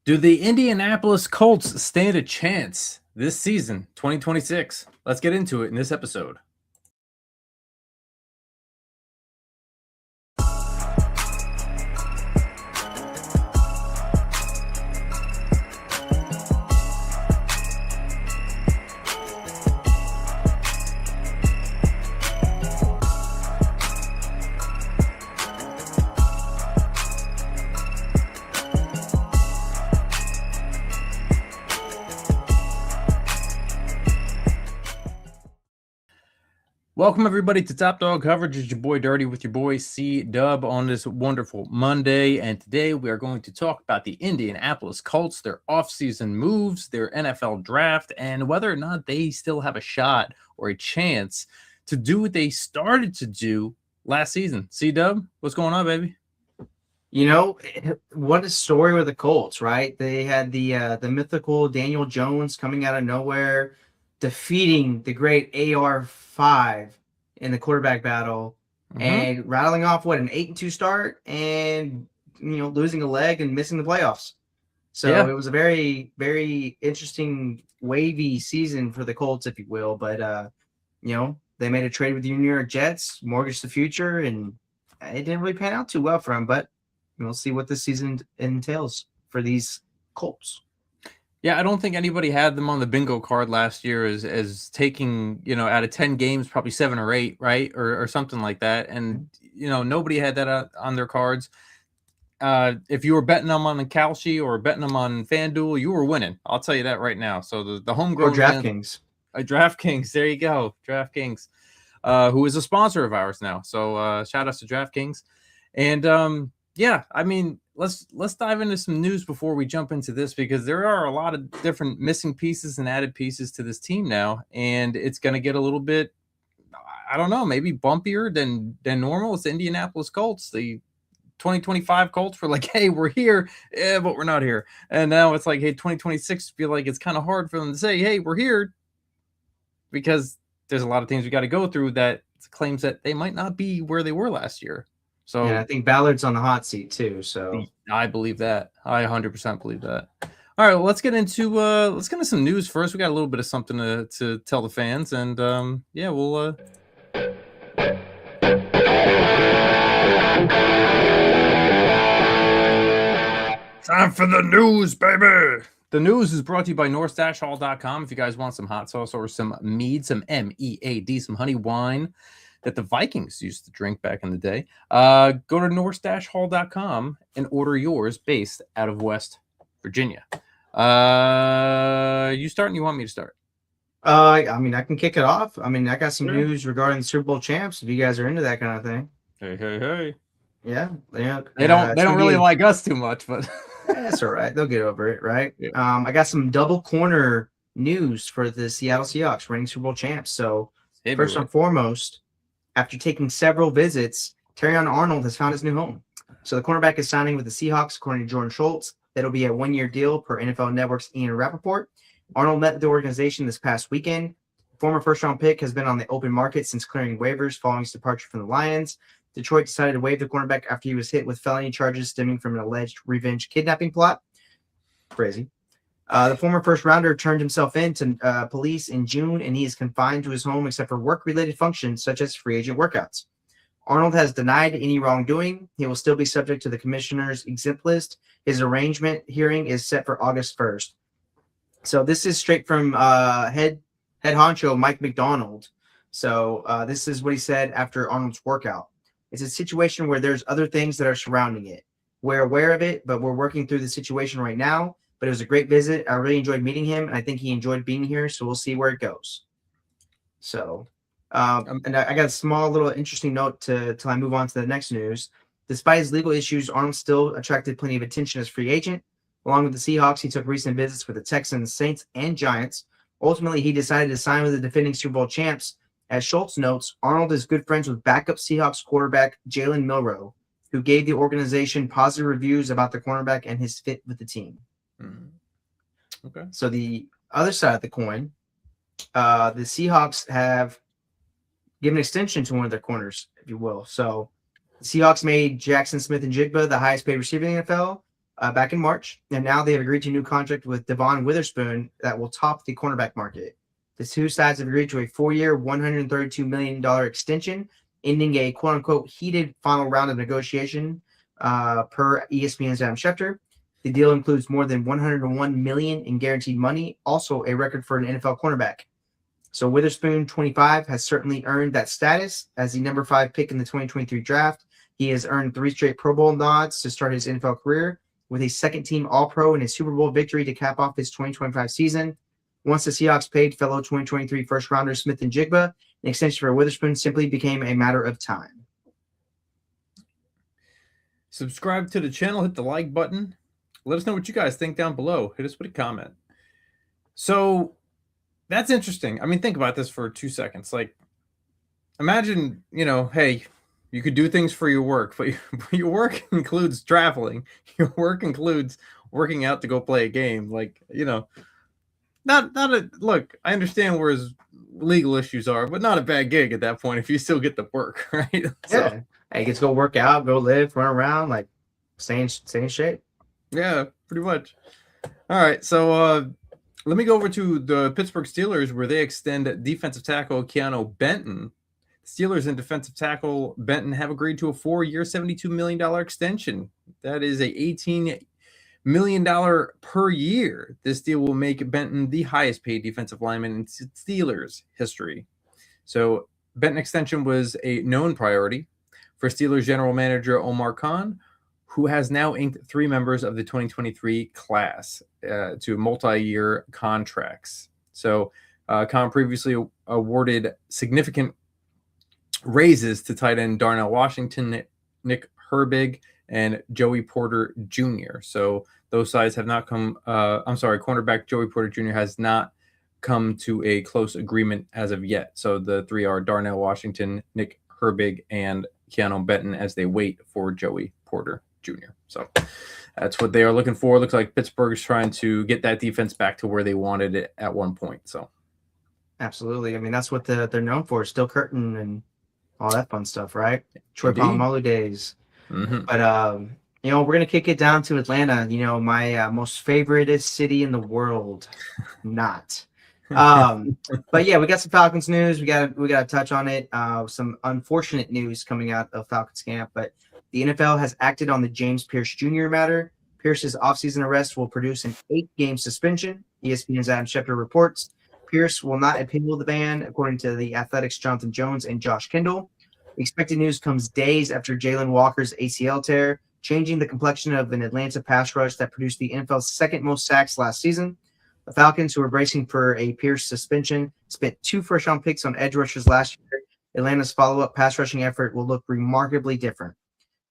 Do the Indianapolis Colts stand a chance this season, 2026? Let's get into it in this episode. Welcome, everybody, to Top Dog Coverage. It's your boy Dirty with your boy C-Dub on this wonderful Monday. And today we are going to talk about the Indianapolis Colts, their offseason moves, their NFL draft, and whether or not they still have a shot or a chance to do what they started to do last season. C-Dub, what's going on, baby? You know, what a story with the Colts, right? They had the mythical Daniel Jones coming out of nowhere, defeating the great AR5 in the quarterback battle, and rattling off an 8-2 start, and losing a leg and missing the playoffs. So It was a very, very interesting, wavy season for the Colts, if you will. But they made a trade with the New York Jets, mortgaged the future, and it didn't really pan out too well for them. But we'll see what this season entails for these Colts. Yeah, I don't think anybody had them on the bingo card last year as taking, out of 10 games, probably 7 or 8, right? Or something like that. And, nobody had that on their cards. If you were betting them on the Kalshi or betting them on FanDuel, you were winning. I'll tell you that right now. So the homegrown DraftKings. DraftKings, there you go. DraftKings, who is a sponsor of ours now. So shout out to DraftKings. And yeah, I mean, let's dive into some news before we jump into this, because there are a lot of different missing pieces and added pieces to this team now, and it's going to get a little bit, I don't know, maybe bumpier than normal. It's the Indianapolis Colts. The 2025 Colts were like, hey, we're here, but we're not here. And now it's like, hey, 2026 feel like it's kind of hard for them to say, hey, we're here, because there's a lot of things we got to go through that claims that they might not be where they were last year. So yeah, I think Ballard's on the hot seat too. So I believe that. I 100% believe that. All right, well, let's get into some news first. We got a little bit of something to tell the fans, and yeah, we'll time for the news, baby. The news is brought to you by north-hall.com. If you guys want some hot sauce or some mead, some MEAD, some honey wine that the Vikings used to drink back in the day, go to north-hall.com and order yours based out of West Virginia. You start, and you want me to start? I mean, I can kick it off. I mean, I got some news regarding the Super Bowl champs, if you guys are into that kind of thing. Hey. Yeah. They don't really like us too much, but that's all right. They'll get over it, right? Yeah. I got some double corner news for the Seattle Seahawks, reigning Super Bowl champs. So first and foremost, after taking several visits, Terrion Arnold has found his new home. So the cornerback is signing with the Seahawks, according to Jordan Schultz. That'll be a 1-year deal per NFL Network's Ian Rappaport. Arnold met with the organization this past weekend. Former first-round pick has been on the open market since clearing waivers following his departure from the Lions. Detroit decided to waive the cornerback after he was hit with felony charges stemming from an alleged revenge kidnapping plot. Crazy. The former first-rounder turned himself in to police in June, and he is confined to his home except for work-related functions such as free agent workouts. Arnold has denied any wrongdoing. He will still be subject to the commissioner's exempt list. His arraignment hearing is set for August 1st. So this is straight from head honcho Mike McDonald. So this is what he said after Arnold's workout. It's a situation where there's other things that are surrounding it. We're aware of it, but we're working through the situation right now. But it was a great visit. I really enjoyed meeting him, and I think he enjoyed being here, so we'll see where it goes. So, and I got a small little interesting note till I move on to the next news. Despite his legal issues, Arnold still attracted plenty of attention as free agent. Along with the Seahawks, he took recent visits with the Texans, Saints, and Giants. Ultimately, he decided to sign with the defending Super Bowl champs. As Schultz notes, Arnold is good friends with backup Seahawks quarterback Jalen Milroe, who gave the organization positive reviews about the cornerback and his fit with the team. Okay. So the other side of the coin, the Seahawks have given extension to one of their corners, if you will. So the Seahawks made Jackson Smith and Jigba the highest paid receiver in the NFL. back in March, and now they have agreed to a new contract with Devon Witherspoon that will top the cornerback market. The two sides have agreed to a 4-year, $132 million extension, ending a quote-unquote heated final round of negotiation per ESPN's Adam Schefter. The deal includes more than $101 million in guaranteed money, also a record for an NFL cornerback. So Witherspoon, 25, has certainly earned that status as the number 5 pick in the 2023 draft. He has earned 3 straight Pro Bowl nods to start his NFL career, with a second-team All-Pro and a Super Bowl victory to cap off his 2025 season. Once the Seahawks paid fellow 2023 first-rounder Smith and Jigba, an extension for Witherspoon simply became a matter of time. Subscribe to the channel, hit the like button. Let us know what you guys think down below. Hit us with a comment. So that's interesting. I mean, think about this for 2 seconds. Like, imagine, hey, you could do things for your work, but your work includes traveling. Your work includes working out to go play a game. Like, look, I understand where his legal issues are, but not a bad gig at that point if you still get the work, right? Yeah. Hey, you get to go work out, go live, run around, like stay in shape. Yeah, pretty much. All right, so let me go over to the Pittsburgh Steelers, where they extend defensive tackle Keanu Benton. Steelers and defensive tackle Benton have agreed to a 4-year, $72 million extension. That is a $18 million per year. This deal will make Benton the highest paid defensive lineman in Steelers history. So Benton extension was a known priority for Steelers general manager Omar Khan, who has now inked 3 members of the 2023 class to multi-year contracts. So Khan previously awarded significant raises to tight end Darnell Washington, Nick Herbig, and Joey Porter Jr. So those sides have not come. Cornerback Joey Porter Jr. has not come to a close agreement as of yet. So the 3 are Darnell Washington, Nick Herbig, and Keanu Benton as they wait for Joey Porter Jr. So that's what they are looking for. Looks like Pittsburgh is trying to get that defense back to where they wanted it at one point. So absolutely. I mean, that's what they're known for. Still Curtin and all that fun stuff, right? Troy Polamalu days. Mm-hmm. But we're gonna kick it down to Atlanta. My most favorite city in the world. Not. But yeah, we got some Falcons news. We got to touch on it. Some unfortunate news coming out of Falcons camp, but the NFL has acted on the James Pierce Jr. matter. Pierce's offseason arrest will produce an 8-game suspension. ESPN's Adam Schefter reports Pierce will not appeal the ban, according to the Athletics' Jonathan Jones and Josh Kendall. Expected news comes days after Jalen Walker's ACL tear, changing the complexion of an Atlanta pass rush that produced the NFL's 2nd most sacks last season. The Falcons, who were bracing for a Pierce suspension, spent 2 first-round picks on edge rushers last year. Atlanta's follow-up pass rushing effort will look remarkably different.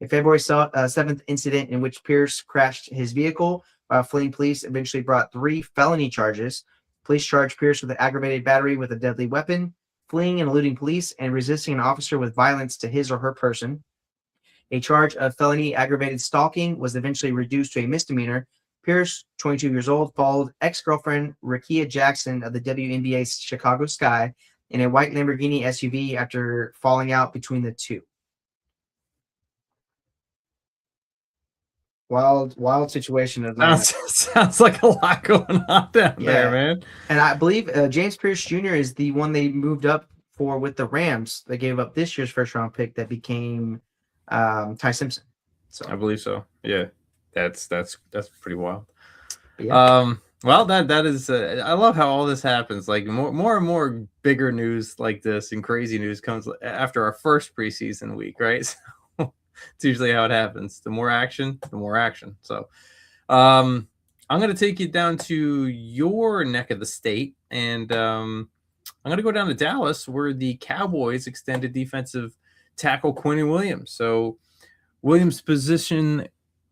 A February 7th incident in which Pierce crashed his vehicle while fleeing police eventually brought 3 felony charges. Police charged Pierce with an aggravated battery with a deadly weapon, fleeing and eluding police, and resisting an officer with violence to his or her person. A charge of felony aggravated stalking was eventually reduced to a misdemeanor. Pierce, 22 years old, followed ex-girlfriend Rakia Jackson of the WNBA's Chicago Sky in a white Lamborghini SUV after falling out between the two. Wild situation. Sounds like a lot going on down there, man. And I believe James Pierce Jr. is the one they moved up for with the Rams. They gave up this year's first-round pick that became Ty Simpson. So I believe so. Yeah, that's pretty wild. Yeah. Well, that is. I love how all this happens. Like more and more bigger news like this and crazy news comes after our first preseason week, right? So it's usually how it happens. The more action, the more action. So, I'm going to take you down to your neck of the state, and I'm going to go down to Dallas, where the Cowboys extended defensive tackle Quinn Williams. So Williams' position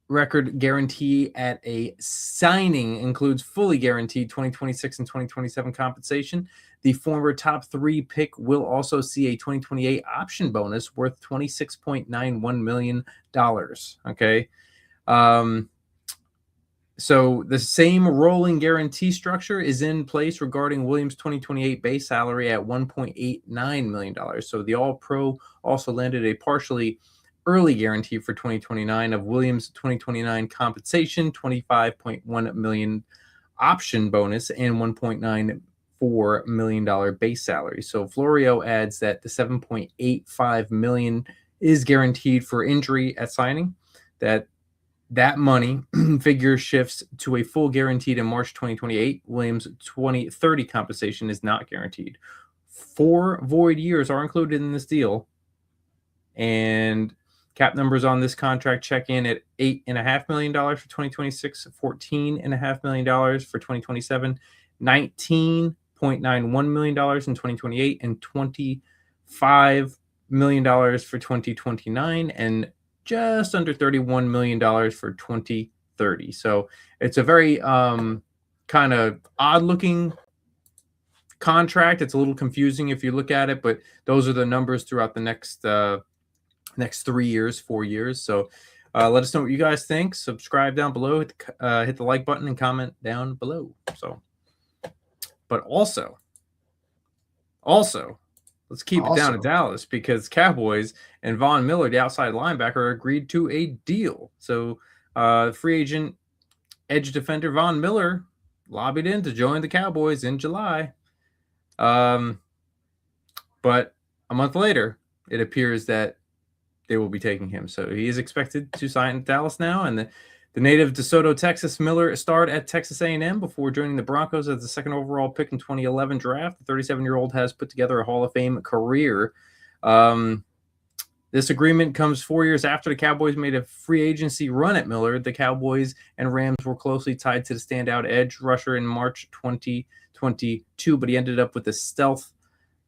record guarantee at a signing includes fully guaranteed 2026 and 2027 compensation. The former top 3 pick will also see a 2028 option bonus worth $26.91 million. Okay. So the same rolling guarantee structure is in place regarding Williams' 2028 base salary at $1.89 million. So the All-Pro also landed a partially early guarantee for 2029 of Williams' 2029 compensation, $25.1 million option bonus, and $1.94 million base salary. So Florio adds that the $7.85 million is guaranteed for injury at signing. That money figure shifts to a full guaranteed in March 2028. Williams' 2030 compensation is not guaranteed. 4 void years are included in this deal, and cap numbers on this contract check in at $8.5 million for 2026, $14.5 million for 2027, $19.91 million in 2028, and $25 million for 2029, and just under $31 million for 2030. So it's a very kind of odd looking contract. It's a little confusing if you look at it, but those are the numbers throughout the next 3 years, 4 years. So let us know what you guys think. Subscribe down below, hit the like button, and comment down below. So, but also, let's keep it down to Dallas, because Cowboys and Von Miller, the outside linebacker, agreed to a deal. So free agent edge defender Von Miller lobbied in to join the Cowboys in July. But a month later, it appears that they will be taking him. So he is expected to sign in Dallas now. And the native DeSoto, Texas, Miller starred at Texas A&M before joining the Broncos as the second overall pick in 2011 draft. The 37-year-old has put together a Hall of Fame career. This agreement comes 4 years after the Cowboys made a free agency run at Miller. The Cowboys and Rams were closely tied to the standout edge rusher in March 2022, but he ended up with the stealth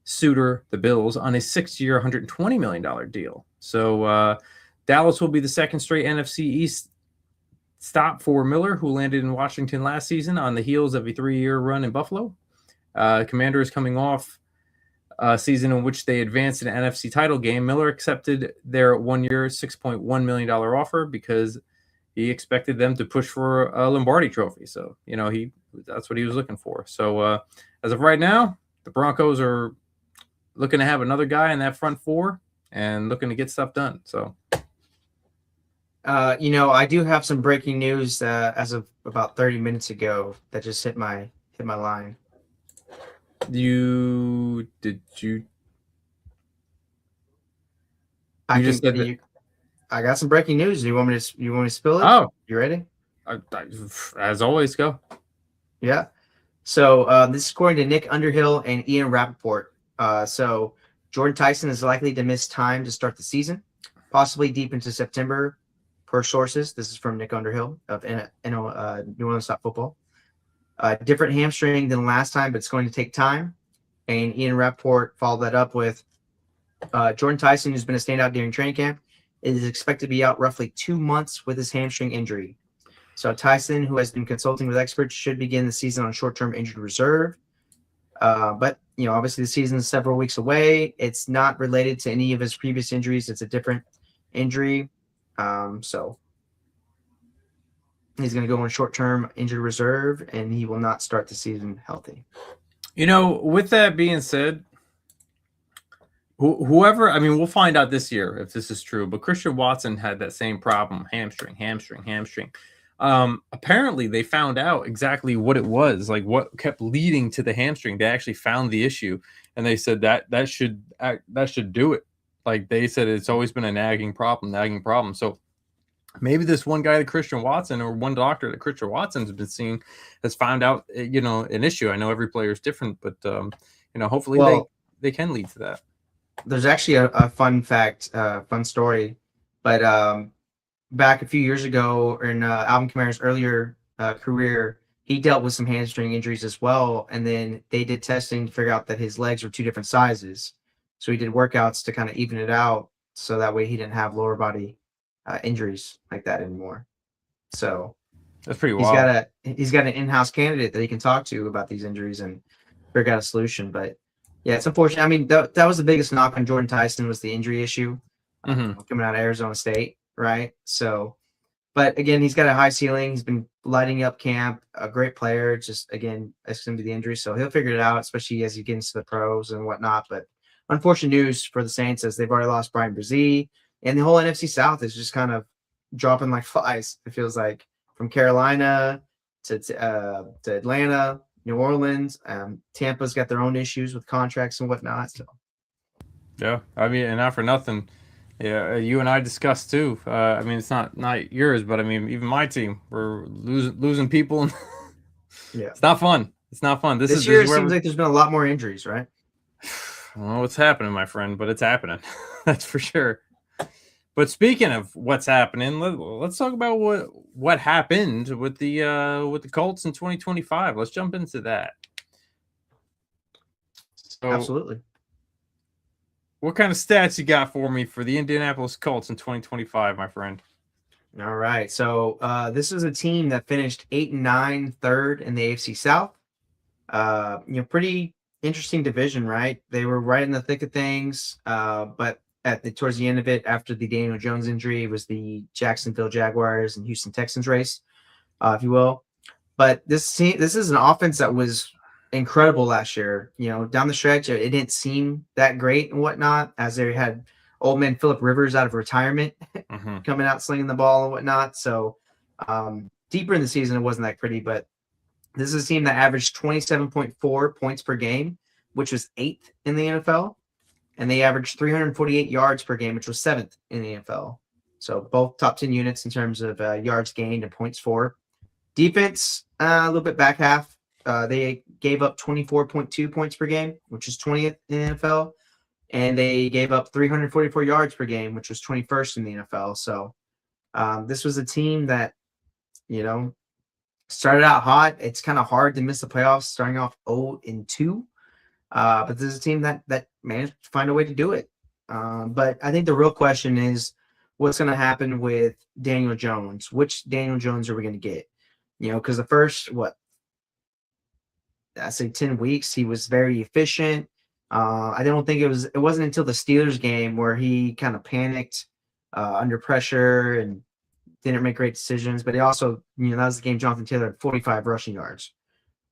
suitor, the Bills, on a 6-year, $120 million deal. So Dallas will be the second straight NFC East stop for Miller, who landed in Washington last season on the heels of a 3-year run in Buffalo. Commander is coming off a season in which they advanced an NFC title game. Miller accepted their 1-year, $6.1 million offer because he expected them to push for a Lombardi trophy. So, that's what he was looking for. So as of right now, the Broncos are looking to have another guy in that front four and looking to get stuff done. So, I do have some breaking news as of about 30 minutes ago that just hit my line. I got some breaking news. Do you want me to spill it? Oh, you ready? As always, go. Yeah. So this is according to Nick Underhill and Ian Rappaport. So Jordan Tyson is likely to miss time to start the season, possibly deep into September, per sources. This is from Nick Underhill of New Orleans Football. Different hamstring than last time, but it's going to take time. And Ian Rappaport followed that up with Jordan Tyson, who's been a standout during training camp, is expected to be out roughly 2 months with his hamstring injury. So Tyson, who has been consulting with experts, should begin the season on short-term injured reserve. But, obviously the season is several weeks away. It's not related to any of his previous injuries. It's a different injury. So he's going to go on short-term injured reserve, and he will not start the season healthy. With that being said, whoever, we'll find out this year if this is true, but Christian Watson had that same problem, hamstring. Apparently they found out exactly what it was, like what kept leading to the hamstring. They actually found the issue, and they said that should do it. Like they said, it's always been a nagging problem. So maybe this one guy, Christian Watson, or one doctor that Christian Watson's been seeing, has found out, an issue. I know every player is different, but hopefully they can lead to that. There's actually a fun fact, fun story, but back a few years ago in Alvin Kamara's earlier career, he dealt with some hamstring injuries as well, and then they did testing to figure out that his legs were 2 different sizes. So he did workouts to kind of even it out, so that way he didn't have lower body injuries like that anymore. So that's pretty wild. He's got an in-house candidate that he can talk to about these injuries and figure out a solution. But yeah, it's unfortunate. That was the biggest knock on Jordan Tyson, was the injury issue coming out of Arizona State, right? So, but again, he's got a high ceiling. He's been lighting up camp, a great player. Just again, it's going to be the injury, so he'll figure it out, especially as he gets into the pros and whatnot. But unfortunate news for the Saints, as they've already lost Brian Brzee And the whole NFC South is just kind of dropping like flies. It feels like from Carolina to Atlanta, New Orleans. Tampa's got their own issues with contracts and whatnot. So Yeah, I mean, and not for nothing. Yeah, you and I discussed too. I mean, it's not yours, but I mean, even my team, we're losing people. And yeah, it's not fun. It's not fun. this year is it where seems like there's been a lot more injuries, right? I don't know what's happening, my friend, but it's happening. That's for sure. But speaking of what's happening, let's talk about what happened with the Colts in 2025. Let's jump into that. So, Absolutely. what kind of stats you got for me for the Indianapolis Colts in 2025, my friend? All right. So this is a team that finished 8-9, third in the AFC South. Pretty interesting division, right? They were right in the thick of things, but towards the end of it, after the Daniel Jones injury, it was the Jacksonville Jaguars and Houston Texans race, if you will. But this is an offense that was incredible last year. Down the stretch, it didn't seem that great and whatnot, as they had old man Phillip Rivers out of retirement coming out slinging the ball and whatnot. So deeper in the season, it wasn't that pretty, but this is a team that averaged 27.4 points per game, which was 8th in the NFL. And they averaged 348 yards per game, which was 7th in the NFL. So both top 10 units in terms of yards gained and points for. Defense, a little bit back half. They gave up 24.2 points per game, which is 20th in the NFL. And they gave up 344 yards per game, which was 21st in the NFL. So this was a team that, started out hot. It's kind of hard to miss the playoffs starting off 0-2. But this is a team that managed to find a way to do it. But I think the real question is what's going to happen with Daniel Jones? Which Daniel Jones are we going to get? Because the first, 10 weeks, he was very efficient. I don't think it wasn't until the Steelers game where he kind of panicked under pressure and didn't make great decisions. But he also, that was the game Jonathan Taylor had 45 rushing yards,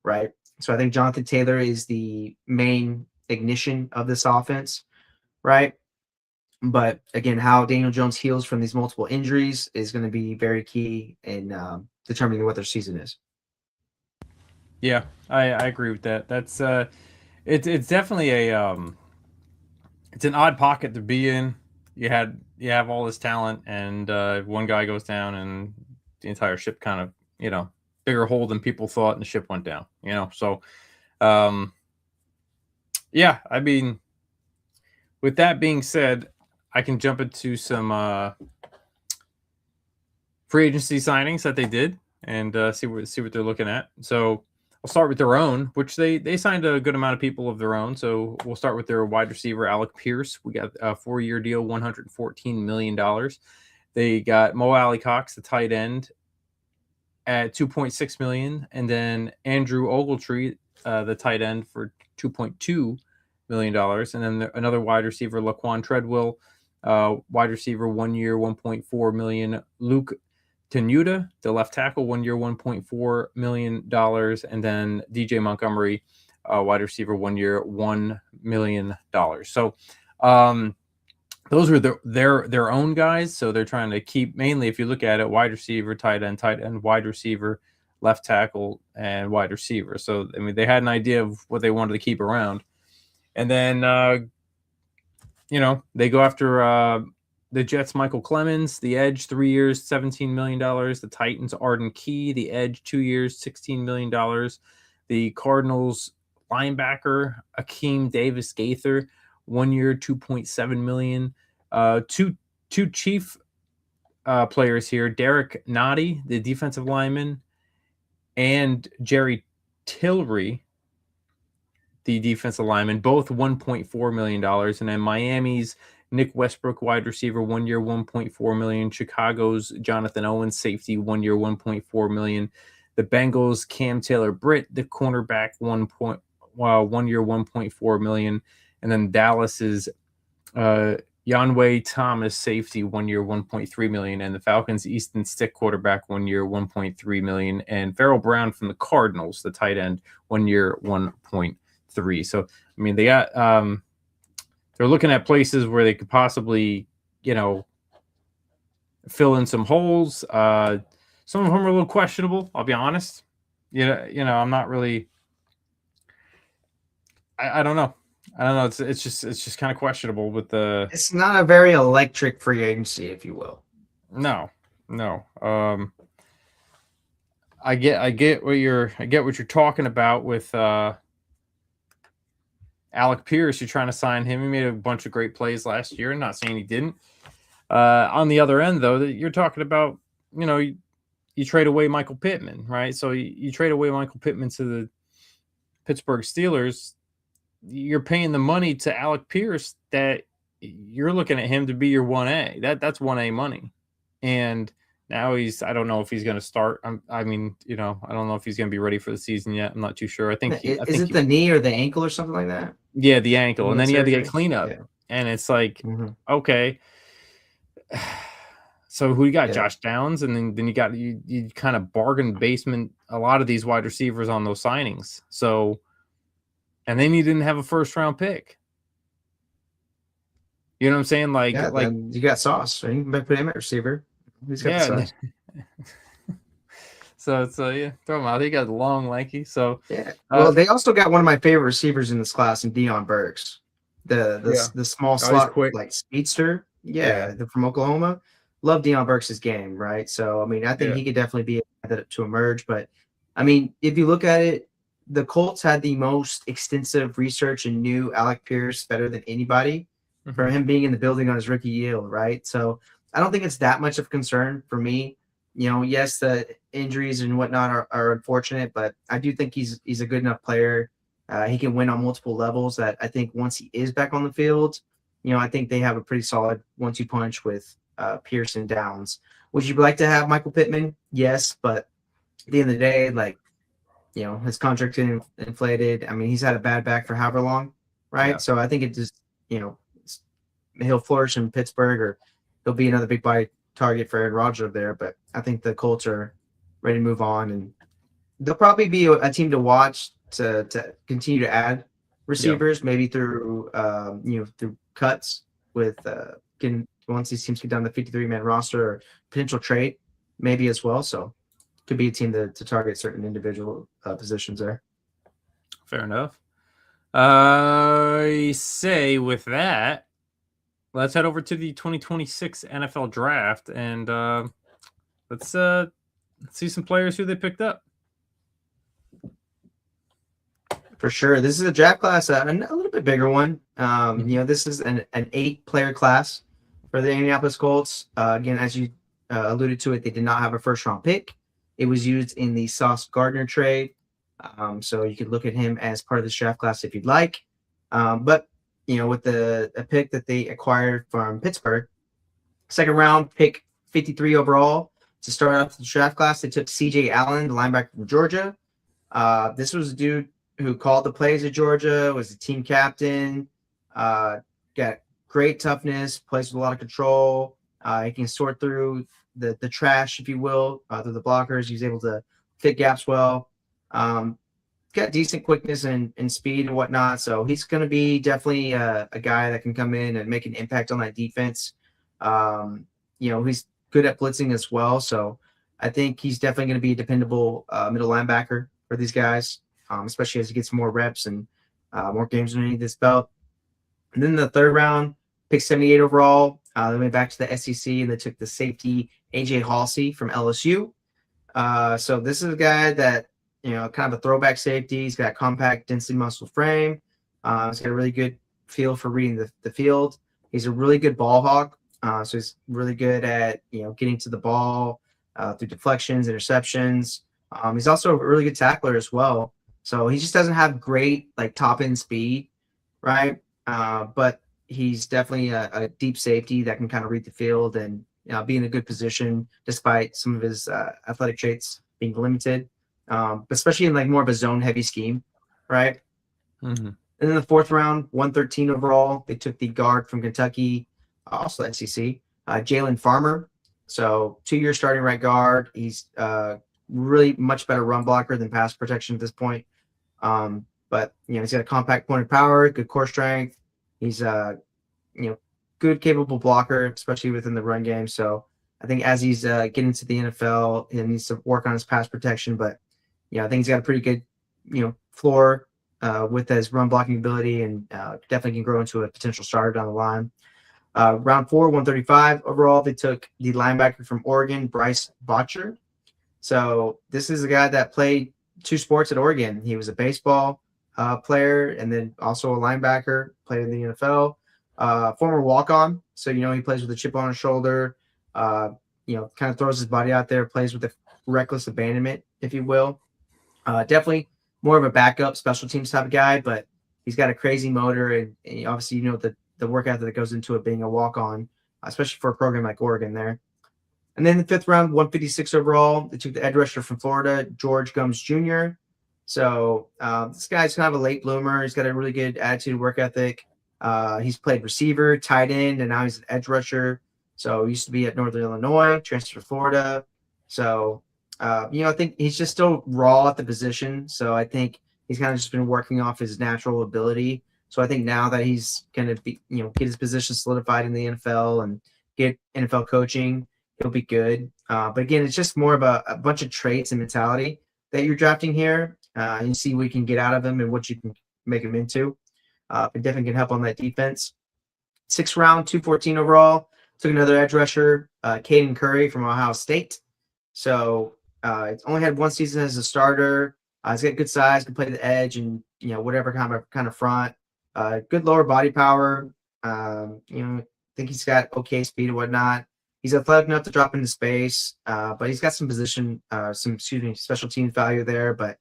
right? So I think Jonathan Taylor is the main ignition of this offense, right? But again, how Daniel Jones heals from these multiple injuries is going to be very key in determining what their season is. Yeah, I agree with that. That's it's definitely it's an odd pocket to be in. You have all this talent, and one guy goes down, and the entire ship kind of bigger hole than people thought, and the ship went down. So yeah, I mean, with that being said, I can jump into some free agency signings that they did and see what they're looking at. So I'll start with their own, which they signed a good amount of people of their own. So we'll start with their wide receiver, Alec Pierce. We got a 4-year deal, $114 million. They got Mo Alley Cox, the tight end, at $2.6 million, and then Andrew Ogletree, the tight end, for $2.2 million, and then another wide receiver, Laquan Treadwell, wide receiver, 1 year, $1.4 million. Luke Tenuta, the left tackle, 1 year, $1.4 million, and then DJ Montgomery, wide receiver, 1 year, $1 million. So those were their own guys. So they're trying to keep, mainly, if you look at it, wide receiver, tight end, wide receiver, left tackle, and wide receiver. So I mean, they had an idea of what they wanted to keep around, and then they go after the Jets, Michael Clemens, the edge, 3 years, $17 million. The Titans, Arden Key, the edge, 2 years, $16 million. The Cardinals linebacker, Akeem Davis Gaither, 1 year, $2.7 million. Two chief players here, Derek Noddy, the defensive lineman, and Jerry Tillery, the defensive lineman, both $1.4 million. And then Miami's Nick Westbrook, wide receiver, 1 year, $1.4 million. Chicago's Jonathan Owens, safety, 1 year, $1.4 million. The Bengals, Cam Taylor-Britt, the cornerback, 1 year, $1.4 million. And then Dallas's Yanwei Thomas, safety, 1 year, $1.3 million. And the Falcons, Easton Stick, quarterback, 1 year, $1.3 million. And Farrell Brown from the Cardinals, the tight end, 1 year, $1.3. So, I mean, they got they're looking at places where they could possibly, fill in some holes. Some of them are a little questionable. I'll be honest. I'm not really. I don't know. I don't know. It's just kind of questionable with the. It's not a very electric free agency, if you will. No. I get what you're talking about with Alec Pierce. You're trying to sign him. He made a bunch of great plays last year. I'm not saying he didn't. On the other end, though, that you're talking about, you trade away Michael Pittman, right? So you trade away Michael Pittman to the Pittsburgh Steelers. You're paying the money to Alec Pierce that you're looking at him to be your 1A. That's 1A money. And now I don't know if he's going to start. I don't know if he's going to be ready for the season yet. I'm not too sure. Is it the knee or the ankle or something like that? Yeah, the ankle. And then he had to get cleanup. Yeah. And it's like, okay. So who you got? Yeah. Josh Downs, and then you got you kind of bargain basement a lot of these wide receivers on those signings. So, and then you didn't have a first round pick. You know what I'm saying? Like you got Sauce. So you can put him at receiver. He's got the size. So yeah, throw him out. He got long, lanky. So yeah. Well, they also got one of my favorite receivers in this class, in Deion Burks, the small slot like speedster. Yeah, from Oklahoma. Love Deion Burks' game, right? So I mean, I think he could definitely be to emerge. But I mean, if you look at it, the Colts had the most extensive research and knew Alec Pierce better than anybody for him being in the building on his rookie deal, right? So I don't think it's that much of a concern for me. Yes, the injuries and whatnot are unfortunate, but I do think he's a good enough player. He can win on multiple levels. That I think once he is back on the field, I think they have a pretty solid 1-2 punch with Pierce and Downs. Would you like to have Michael Pittman? Yes, but at the end of the day, his contract is inflated. I mean, he's had a bad back for however long, right? Yeah. So I think it just, he'll flourish in Pittsburgh, or he'll be another big body target for Aaron Rodgers there. But I think the Colts are ready to move on, and they'll probably be a team to watch to continue to add receivers, maybe through through cuts with once these teams get down the 53-man roster, or potential trade maybe as well. So could be a team to target certain individual positions there. Fair enough. I say with that, let's head over to the 2026 NFL draft, and let's see some players who they picked up. For sure. This is a draft class, a little bit bigger one. This is an 8-player class for the Indianapolis Colts. Again, as you alluded to it, they did not have a first-round pick. It was used in the Sauce Gardner trade. So you could look at him as part of this draft class if you'd like. But, with a pick that they acquired from Pittsburgh, second round pick 53 overall to start off the draft class, they took C.J. Allen, the linebacker from Georgia. This was a dude who called the plays at Georgia, was the team captain, got great toughness, plays with a lot of control. He can sort through the trash, if you will, through the blockers. He's able to fit gaps well. Got decent quickness and speed and whatnot. So he's going to be definitely a guy that can come in and make an impact on that defense. He's good at blitzing as well. So I think he's definitely going to be a dependable middle linebacker for these guys, especially as he gets more reps and more games underneath his belt. And then the third round, pick 78 overall, they went back to the SEC and they took the safety A.J. Halsey from LSU. So this is a guy that, kind of a throwback safety. He's got compact, densely muscle frame. He's got a really good feel for reading the field. He's a really good ball hawk. So he's really good at, getting to the ball through deflections, interceptions. He's also a really good tackler as well. So he just doesn't have great top end speed, right? But he's definitely a deep safety that can kind of read the field and be in a good position despite some of his athletic traits being limited, especially in more of a zone heavy scheme, right? Mm-hmm. And then the fourth round, 113 overall, they took the guard from Kentucky, also SEC, Jalen Farmer. So 2-year starting right guard. He's really much better run blocker than pass protection at this point. But he's got a compact point of power, good core strength. He's good, capable blocker, especially within the run game. So I think as he's getting into the NFL, he needs to work on his pass protection. But I think he's got a pretty good floor with his run blocking ability, and definitely can grow into a potential starter down the line. Round 4, 135 overall, they took the linebacker from Oregon, Bryce Botcher. So this is a guy that played 2 sports at Oregon. He was a baseball player and then also a linebacker, played in the NFL. Former walk-on, so he plays with a chip on his shoulder. Kind of throws his body out there, plays with a reckless abandonment, if you will. Definitely more of a backup special teams type of guy, but he's got a crazy motor, and obviously the work ethic that goes into it being a walk-on, especially for a program like Oregon there. And then the 5th round, 156 overall, they took the edge rusher from Florida, George Gumbs Jr. So this guy's kind of a late bloomer. He's got a really good attitude, work ethic. He's played receiver, tight end, and now he's an edge rusher. So he used to be at Northern Illinois, transferred to Florida. So, I think he's just still raw at the position. So I think he's kind of just been working off his natural ability. So I think now that he's going to be, get his position solidified in the NFL and get NFL coaching, he'll be good. But again, it's just more of a bunch of traits and mentality that you're drafting here, and see what you can get out of him and what you can make him into. It definitely can help on that defense. 6th round, 214 overall, took another edge rusher, Caden Curry from Ohio State. So it's only had 1 season as a starter. He's got good size, can play the edge and whatever kind of front. Good lower body power. I think he's got okay speed and whatnot. He's athletic enough to drop into space, but he's got some special teams value there. But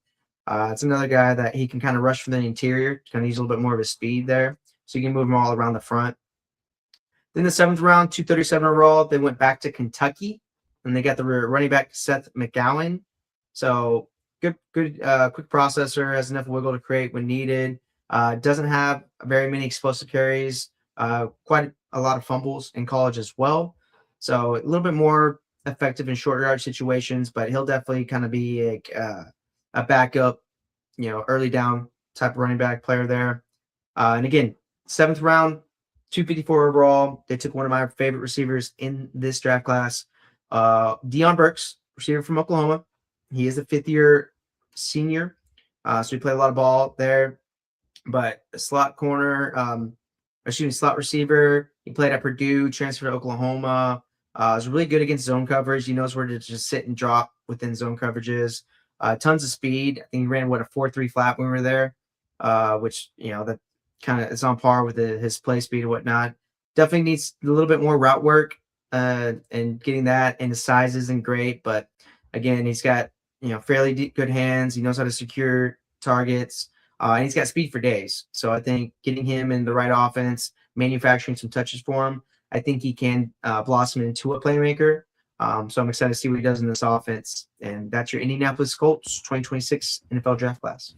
it's another guy that he can kind of rush from the interior, kind of use a little bit more of his speed there, so you can move him all around the front. Then the 7th round, 237 overall, they went back to Kentucky, and they got the running back Seth McGowan. So good, quick processor, has enough wiggle to create when needed. Doesn't have very many explosive carries, quite a lot of fumbles in college as well. So a little bit more effective in short yard situations, but he'll definitely kind of be a backup, early down type of running back player there. And again, 7th round, 254 overall. They took one of my favorite receivers in this draft class, Deion Burks, receiver from Oklahoma. He is a 5th-year senior, so he played a lot of ball there. But a slot receiver. He played at Purdue, transferred to Oklahoma. Was really good against zone coverage. He knows where to just sit and drop within zone coverages. Tons of speed. I think he ran a 4.3 flat when we were there, which that kind of is on par with his play speed and whatnot. Definitely needs a little bit more route work, and getting that. And his size isn't great, but again, he's got fairly good hands. He knows how to secure targets. And he's got speed for days. So I think getting him in the right offense, manufacturing some touches for him, I think he can blossom into a playmaker. So I'm excited to see what he does in this offense. And that's your Indianapolis Colts 2026 NFL draft class.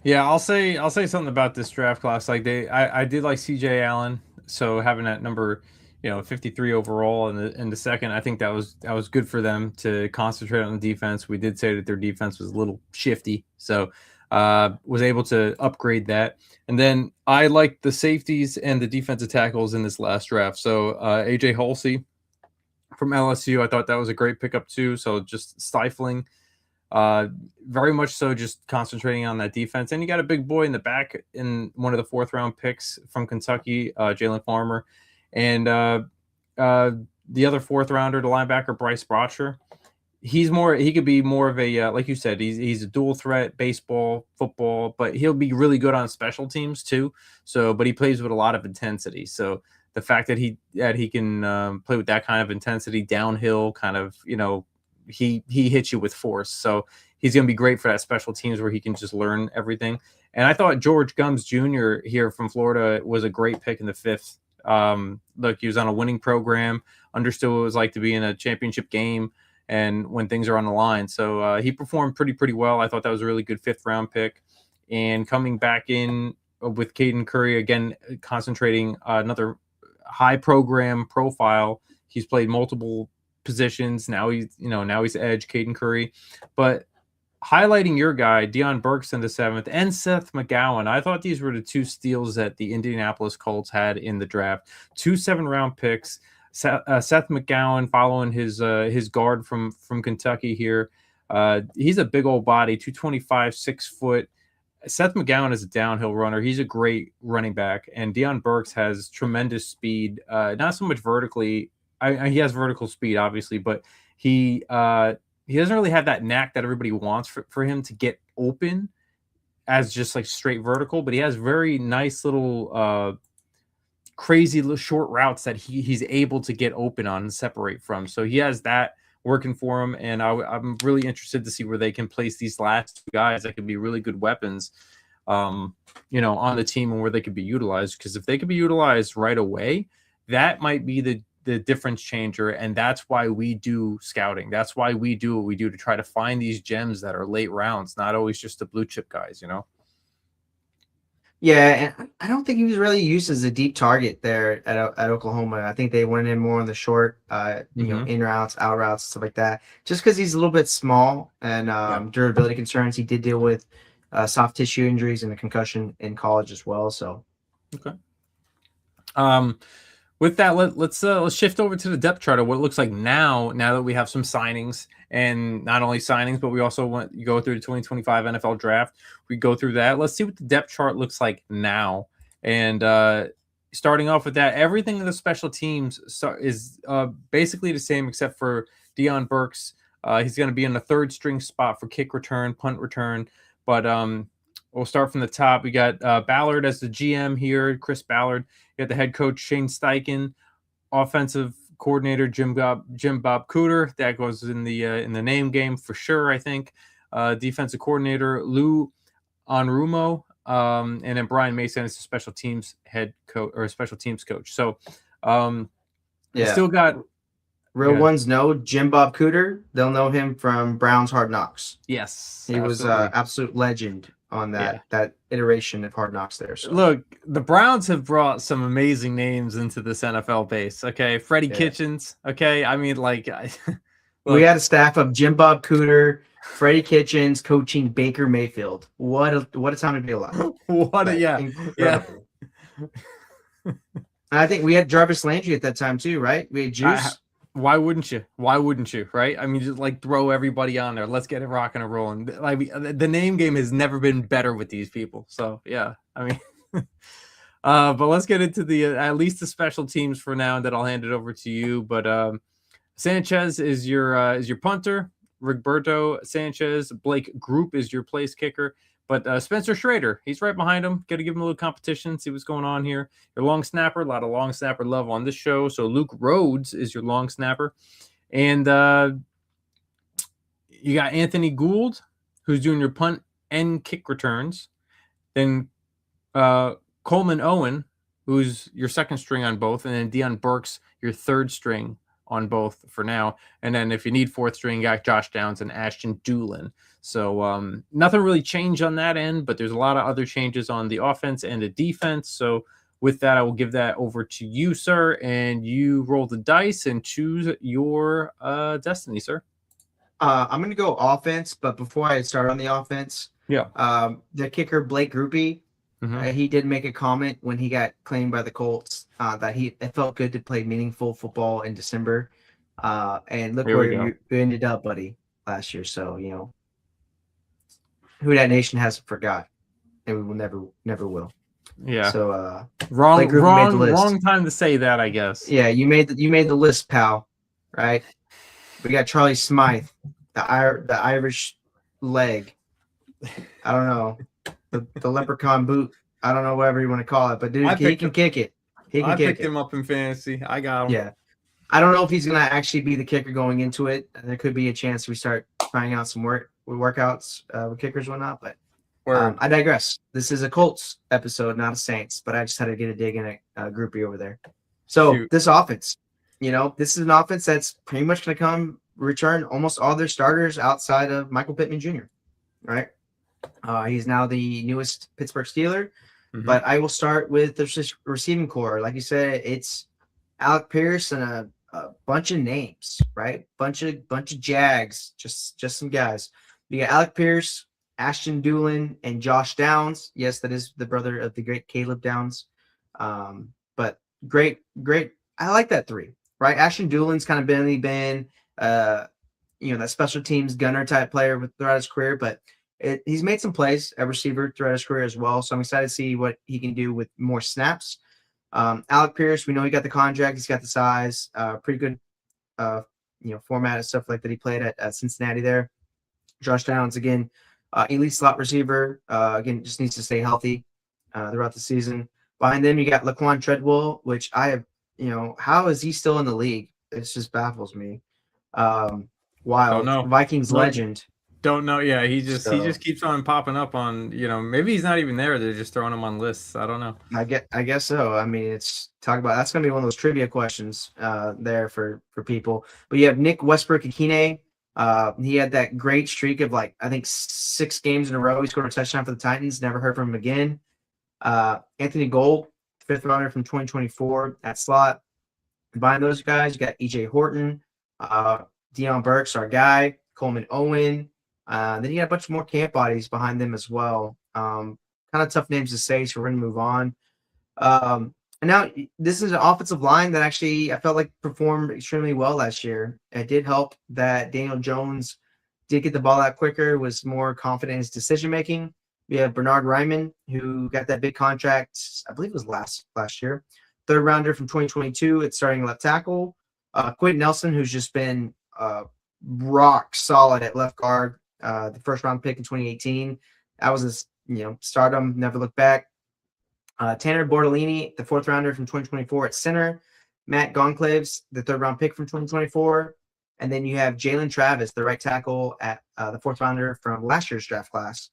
Yeah, I'll say something about this draft class. Like I did like CJ Allen. So having that number, 53 overall in the second, I think that was good for them to concentrate on the defense. We did say that their defense was a little shifty. So was able to upgrade that. And then I liked the safeties and the defensive tackles in this last draft. So AJ Halsey from LSU, I thought that was a great pickup too. So just stifling, very much so, just concentrating on that defense. And you got a big boy in the back in one of the 4th round picks from Kentucky, Jalen Farmer. And the other 4th rounder, the linebacker, Bryce Botcher. He could be more of a, like you said, he's a dual threat, baseball, football, but he'll be really good on special teams too. So, but he plays with a lot of intensity. So the fact that he can play with that kind of intensity downhill, kind of, he hits you with force. So he's going to be great for that special teams where he can just learn everything. And I thought George Gumbs Jr. here from Florida was a great pick in the 5th. Look, he was on a winning program, understood what it was like to be in a championship game and when things are on the line. So he performed pretty well. I thought that was a really good 5th round pick. And coming back in with Caden Curry, again, concentrating another high program profile. He's played multiple positions. Now he's edge, Caden Curry. But highlighting your guy, Deion Burks in the 7th, and Seth McGowan, I thought these were the 2 steals that the Indianapolis Colts had in the draft. 2 7-round picks. Seth McGowan following his guard from Kentucky here. He's a big old body, 225, 6 foot. Seth McGowan is a downhill runner. He's a great running back, and Deion Burks has tremendous speed. Not so much vertically. He has vertical speed, obviously, but he doesn't really have that knack that everybody wants for him to get open as just like straight vertical. But he has very nice little crazy little short routes that he's able to get open on and separate from. So he has that working for him, and I'm really interested to see where they can place these last two guys that could be really good weapons, on the team and where they could be utilized. Because if they could be utilized right away, that might be the difference changer, and that's why we do scouting. That's why we do what we do, to try to find these gems that are late rounds, not always just the blue chip guys. Yeah, and I don't think he was really used as a deep target there at Oklahoma. I think they went in more on the short, in routes, out routes, stuff like that. Just because he's a little bit small and durability concerns. He did deal with soft tissue injuries and a concussion in college as well. So, okay. With that, let's shift over to the depth chart of what it looks like now that we have some signings, and not only signings, but we also go through the 2025 NFL draft. We go through that. Let's see what the depth chart looks like now. And starting off with that, everything in the special teams is basically the same except for Deion Burks. He's going to be in the third string spot for kick return, punt return. But we'll start from the top. We got Ballard as the GM here, Chris Ballard. You got the head coach Shane Steichen, offensive coordinator Jim Bob Cooter. That goes in the name game for sure, I think. Defensive coordinator Lou Onrumo, and then Brian Mason is the special teams head coach or special teams coach. So, still got real ones know Jim Bob Cooter. They'll know him from Brown's Hard Knocks. Yes, he was an absolute legend on that iteration of Hard Knocks there. So. Look, the Browns have brought some amazing names into this NFL base. Okay, Freddie Kitchens. Okay, I mean, we had a staff of Jim Bob Cooter, Freddie Kitchens coaching Baker Mayfield. What a time to be alive! Incredible. I think we had Jarvis Landry at that time too, right? We had Juice. Why wouldn't you? Why wouldn't you? Right? I mean, just throw everybody on there. Let's get it rocking and rolling. The name game has never been better with these people. So yeah, I mean, but let's get into the at least the special teams for now. And then I'll hand it over to you. But Sanchez is your punter. Rigberto Sanchez, Blake Group is your place kicker. But Spencer Schrader, he's right behind him. Got to give him a little competition, see what's going on here. Your long snapper, a lot of long snapper love on this show. So Luke Rhodes is your long snapper. And you got Anthony Gould, who's doing your punt and kick returns. Then Coleman Owen, who's your second string on both. And then Deion Burks, your third string on both for now. And then if you need fourth string, you got Josh Downs and Ashton Doolin. So nothing really changed on that end, but there's a lot of other changes on the offense and the defense. So with that, I will give that over to you, sir, and you roll the dice and choose your destiny, sir. I'm going to go offense, but before I start on the offense, the kicker Blake Groupie, he did make a comment when he got claimed by the Colts that it felt good to play meaningful football in December. And look where you ended up, buddy, last year. So, who that nation hasn't forgot, and we will never will. Yeah. So wrong time to say that, I guess. Yeah, you made the list, pal. Right. We got Charlie Smythe, the Irish leg. I don't know. The leprechaun boot. I don't know whatever you want to call it, but dude, he can kick it. I picked him up in fantasy. I got him. Yeah. I don't know if he's gonna actually be the kicker going into it. There could be a chance we start trying out some workouts with kickers and whatnot, but I digress. This is a Colts episode, not a Saints, but I just had to get a dig in a groupie over there. So this offense, this is an offense that's pretty much gonna return almost all their starters outside of Michael Pittman Jr. Right? He's now the newest Pittsburgh Steeler, but I will start with the receiving core. Like you said, it's Alec Pierce and a bunch of names, right? Bunch of Jags, just some guys. You got Alec Pierce, Ashton Doolin, and Josh Downs. Yes, that is the brother of the great Caleb Downs. But great. I like that three, right? Ashton Doolin's kind of been that special teams gunner type player throughout his career, but he's made some plays at receiver throughout his career as well. So I'm excited to see what he can do with more snaps. Alec Pierce, we know he got the contract, he's got the size, pretty good, format and stuff like that. He played at Cincinnati there. Josh Downs, again, elite slot receiver. Again, just needs to stay healthy throughout the season. Behind them, you got Laquan Treadwell, which I have, how is he still in the league? It just baffles me. Wild Vikings legend. Don't know. Yeah, he just keeps on popping up on, maybe he's not even there. They're just throwing him on lists. I don't know. I guess so. I mean, that's gonna be one of those trivia questions there for people. But you have Nick Westbrook-Ikine. He had that great streak of I think 6 games in a row. He scored a touchdown for the Titans. Never heard from him again. Anthony Gold, 5th rounder from 2024 at slot. Behind those guys, you got EJ Horton, Deion Burks, our guy, Coleman Owen. Then you got a bunch more camp bodies behind them as well. Kind of tough names to say, so we're going to move on. And now this is an offensive line that actually I felt like performed extremely well last year. It did help that Daniel Jones did get the ball out quicker, was more confident in his decision-making. We have Bernard Ryman, who got that big contract, I believe it was last year. 3rd rounder from 2022 at starting left tackle. Quentin Nelson, who's just been rock solid at left guard. The 1st round pick in 2018. That was his, stardom, never looked back. Tanner Bortolini, the 4th rounder from 2024 at center. Matt Goncalves, the 3rd round pick from 2024. And then you have Jalen Travis, the right tackle at the 4th rounder from last year's draft class.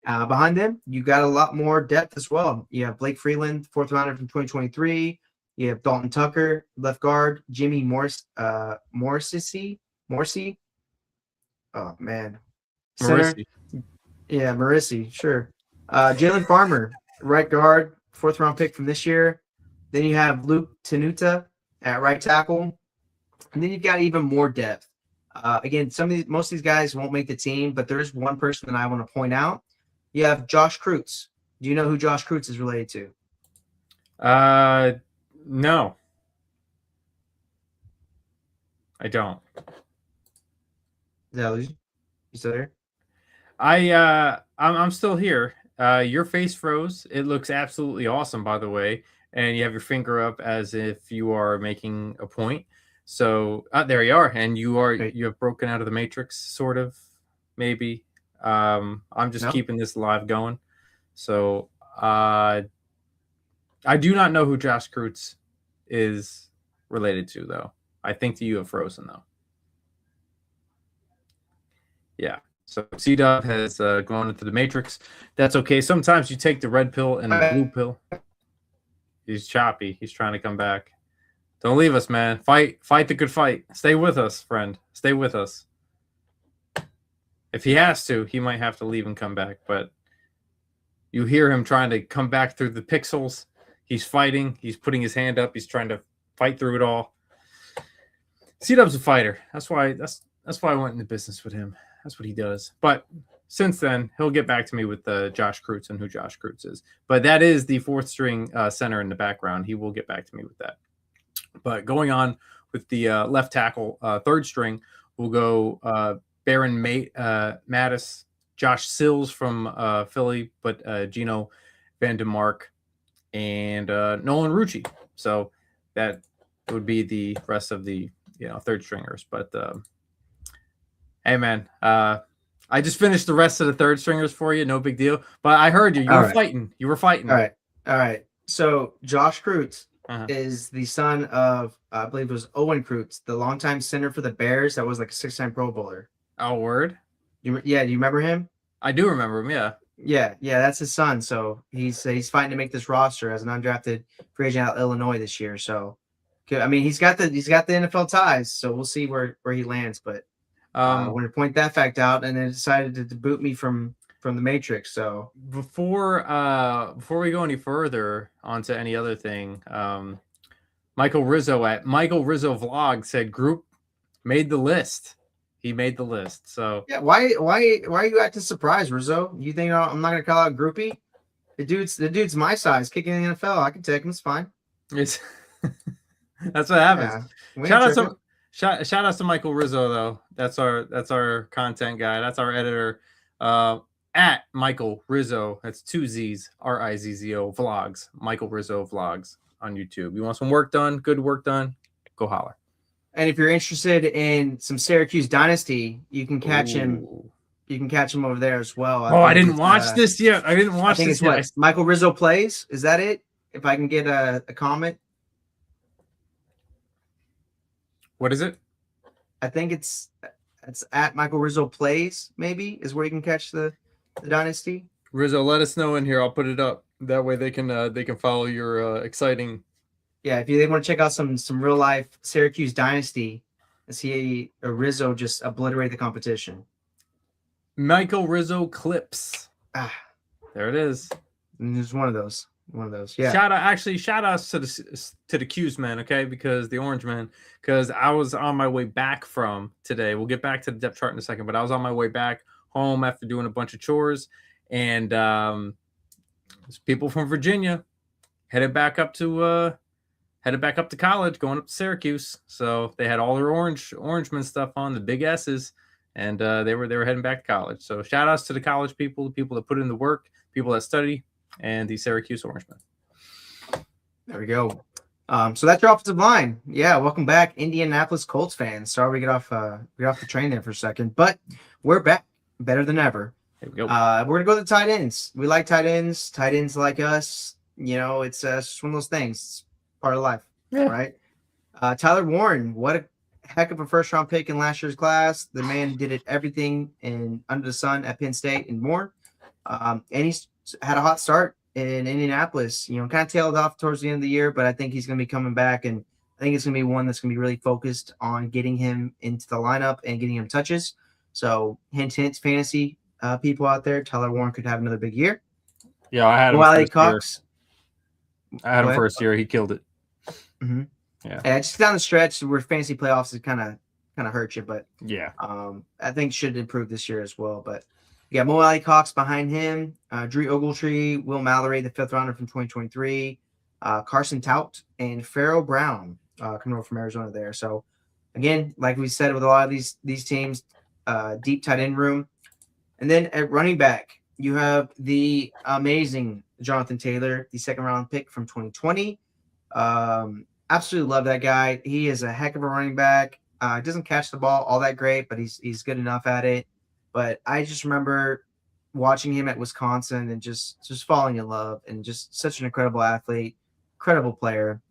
Behind them, you got a lot more depth as well. You have Blake Freeland, 4th rounder from 2023. You have Dalton Tucker, left guard. Jimmy Morrissey. Oh, man. Center. Yeah, Morrissey, sure. Jalen Farmer, right guard, 4th round pick from this year. Then you have Luke Tenuta at right tackle. And then you've got even more depth. Again, most of these guys won't make the team, but there is one person that I want to point out. You have Josh Kreutz. Do you know who Josh Kreutz is related to? No. I don't. Yeah, you still there? I'm still here. Your face froze. It looks absolutely awesome, by the way. And you have your finger up as if you are making a point. So there you are. And you have broken out of the matrix, sort of, maybe. I'm just keeping this live going. So I do not know who Josh Kreutz is related to, though. I think that you have frozen, though. Yeah. So C-Dub has gone into the matrix. That's okay. Sometimes you take the red pill and the blue pill. He's choppy. He's trying to come back. Don't leave us, man. Fight the good fight. Stay with us, friend. Stay with us. If he has to, he might have to leave and come back. But you hear him trying to come back through the pixels. He's fighting. He's putting his hand up. He's trying to fight through it all. C-Dub's a fighter. That's why I went into business with him. That's what he does. But since then, he'll get back to me with Josh Kreutz and who Josh Kreutz is. But that is the 4th string center in the background. He will get back to me with that. But going on with the left tackle, 3rd string, we'll go Baron Mattis, Josh Sills from Philly, but Gino Vandemark, and Nolan Rucci. So that would be the rest of the 3rd stringers. But hey, man, I just finished the rest of the 3rd stringers for you. No big deal. But I heard you. You were fighting. You were fighting. All right. So Josh Kreutz is the son of, I believe it was Owen Kreutz, the longtime center for the Bears that was like a 6-time Pro Bowler. Oh, word? Do you remember him? I do remember him, yeah. Yeah, that's his son. So he's fighting to make this roster as an undrafted free agent out of Illinois this year. So, I mean, he's got the NFL ties. So we'll see where he lands. But I wanted to point that fact out, and then decided to boot me from the Matrix. So before we go any further onto any other thing, Michael Rizzo at Michael Rizzo Vlog said Group made the list. He made the list. So yeah, why are you acting surprised, Rizzo? You think I'm not gonna call out Groupie? The dude's my size, kicking in the NFL. I can take him. It's fine. It's That's what happens. Yeah, Shout out to Michael Rizzo though. That's our content guy. That's our editor. At Michael Rizzo. That's 2 Z's. RIZZO vlogs. Michael Rizzo vlogs on YouTube. You want some work done? Good work done? Go holler. And if you're interested in some Syracuse dynasty, you can catch him. You can catch him over there as well. I didn't watch this yet. I think it's what Michael Rizzo plays. Is that it? If I can get a comment. What is it? I think it's at Michael Rizzo plays. Maybe is where you can catch the dynasty. Rizzo, let us know in here. I'll put it up. That way they can follow your exciting. Yeah, if they want to check out some real life Syracuse dynasty, and see Rizzo just obliterate the competition. Michael Rizzo clips. There it is. And there's one of those. Yeah. Shout outs to the Q's man, okay? Because the Orange man, because I was on my way back from today. We'll get back to the depth chart in a second, but I was on my way back home after doing a bunch of chores, and people from Virginia headed back up to college, going up to Syracuse. So they had all their Orangeman stuff on, the big S's, and they were heading back to college. So shout outs to the college people, the people that put in the work, people that study, and the Syracuse Orangemen. There we go. So that's your offensive line. Yeah, welcome back, Indianapolis Colts fans. Sorry we get off the train there for a second, but we're back, better than ever. There we go. We're gonna go to the tight ends. We like tight ends. Tight ends like us. You know, it's just one of those things. It's part of life, right? Tyler Warren, what a heck of a first-round pick in last year's class. The man did it everything and under the sun at Penn State and more. And he's had a hot start in Indianapolis. You know, kind of tailed off towards the end of the year, but I think he's going to be coming back, and I think it's going to be one that's going to be really focused on getting him into the lineup and getting him touches. So, hint, fantasy people out there, Tyler Warren could have another big year. Yeah, I had him. Wiley Cox. I had him first year. He killed it. Mm-hmm. Yeah. And just down the stretch where fantasy playoffs is kind of hurt you, but yeah, I think should improve this year as well. But you got Mo Alley Cox behind him, Drew Ogletree, Will Mallory, the 5th rounder from 2023, Carson Tout, and Pharaoh Brown coming over from Arizona there. So again, like we said with a lot of these teams, deep tight end room. And then at running back, you have the amazing Jonathan Taylor, the 2nd round pick from 2020. Absolutely love that guy. He is a heck of a running back. Doesn't catch the ball all that great, but he's good enough at it. But I just remember watching him at Wisconsin and just falling in love, and just such an incredible athlete, incredible player.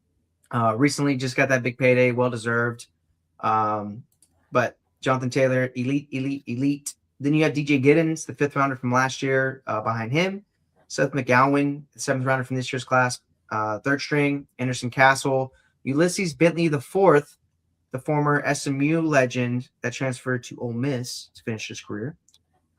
Recently just got that big payday, well deserved. But Jonathan Taylor, elite. Then you have DJ Giddens, the 5th rounder from last year, behind him. Seth McGowan, the 7th rounder from this year's class, 3rd string. Anderson Castle, Ulysses Bentley the 4th, the former SMU legend that transferred to Ole Miss to finish his career.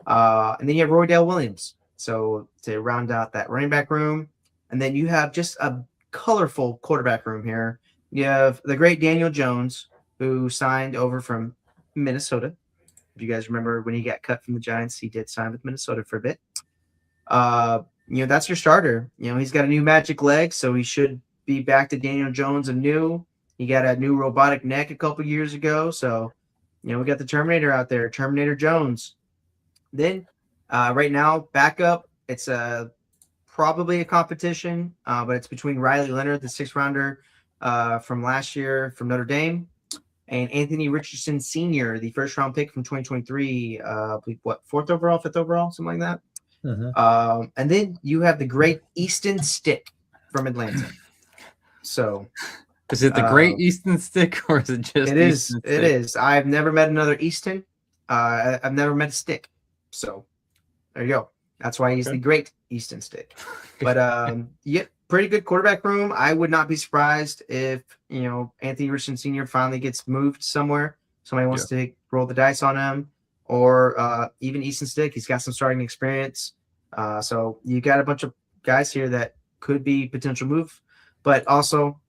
And then you have Roydale Williams. So to round out that running back room. And then you have just a colorful quarterback room here. You have the great Daniel Jones, who signed over from Minnesota. If you guys remember when he got cut from the Giants, he did sign with Minnesota for a bit. That's your starter. He's got a new magic leg, so he should be back to Daniel Jones anew. He got a new robotic neck a couple years ago, so we got the Terminator out there, Terminator Jones. Then right now, backup, it's probably a competition, but it's between Riley Leonard, the 6th rounder from last year from Notre Dame, and Anthony Richardson Sr., the 1st round pick from 2023, 4th overall, 5th overall, something like that. Mm-hmm. And then you have the great Easton Stick from Atlanta. So is it the great Easton Stick, or is it just it is? It is. I've never met another Easton. I've never met a Stick. So there you go. That's why he's the great Easton Stick. But yeah, pretty good quarterback room. I would not be surprised if Anthony Richardson Sr. finally gets moved somewhere. Somebody wants to roll the dice on him, or even Easton Stick. He's got some starting experience. So you got a bunch of guys here that could be potential move, but also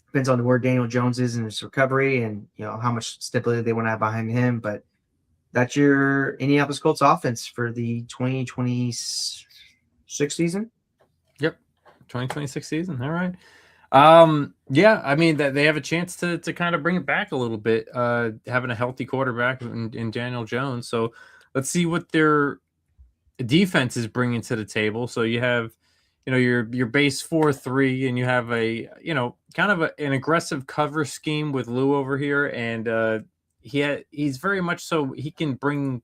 depends on where Daniel Jones is in his recovery and how much stability they want to have behind him. But that's your Indianapolis Colts offense for the 2026 season. Yep, 2026 season. All right. Yeah, I mean that they have a chance to kind of bring it back a little bit, having a healthy quarterback in Daniel Jones. So let's see what their defense is bringing to the table. So you have, your base 4-3, and you have a, kind of an aggressive cover scheme with Lou over here, and he's very much so he can bring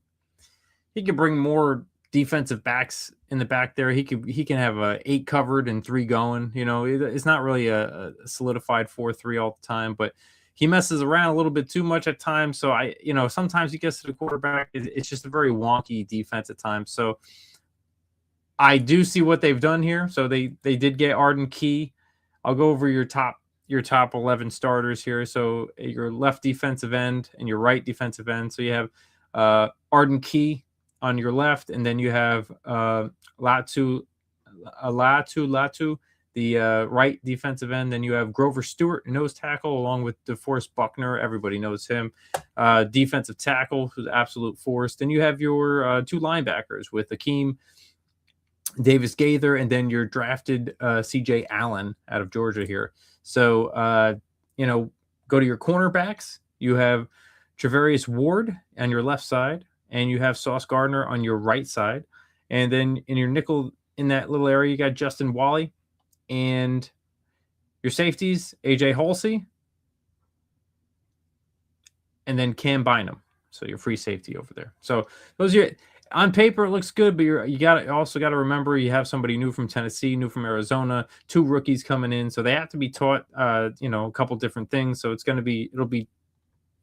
more defensive backs in the back there. He can have 8 covered and 3 going. It's not really a solidified 4-3 all the time, but he messes around a little bit too much at times. So sometimes he gets to the quarterback. It's just a very wonky defense at times. So I do see what they've done here. So they did get Arden Key. I'll go over your top 11 starters here. So your left defensive end and your right defensive end. So you have Arden Key on your left, and then you have Latu, the right defensive end. Then you have Grover Stewart, nose tackle, along with DeForest Buckner. Everybody knows him. Defensive tackle, who's absolute force. Then you have your 2 linebackers with Akeem Davis Gaither, and then your drafted CJ Allen out of Georgia here. So, go to your cornerbacks. You have Travarius Ward on your left side, and you have Sauce Gardner on your right side. And then in your nickel, in that little area, you got Justin Wally. And your safeties, AJ Halsey, and then Cam Bynum. So your free safety over there. So those are on paper, it looks good, but you also got to remember you have somebody new from Tennessee, new from Arizona, 2 rookies coming in, so they have to be taught, a couple different things. So it'll be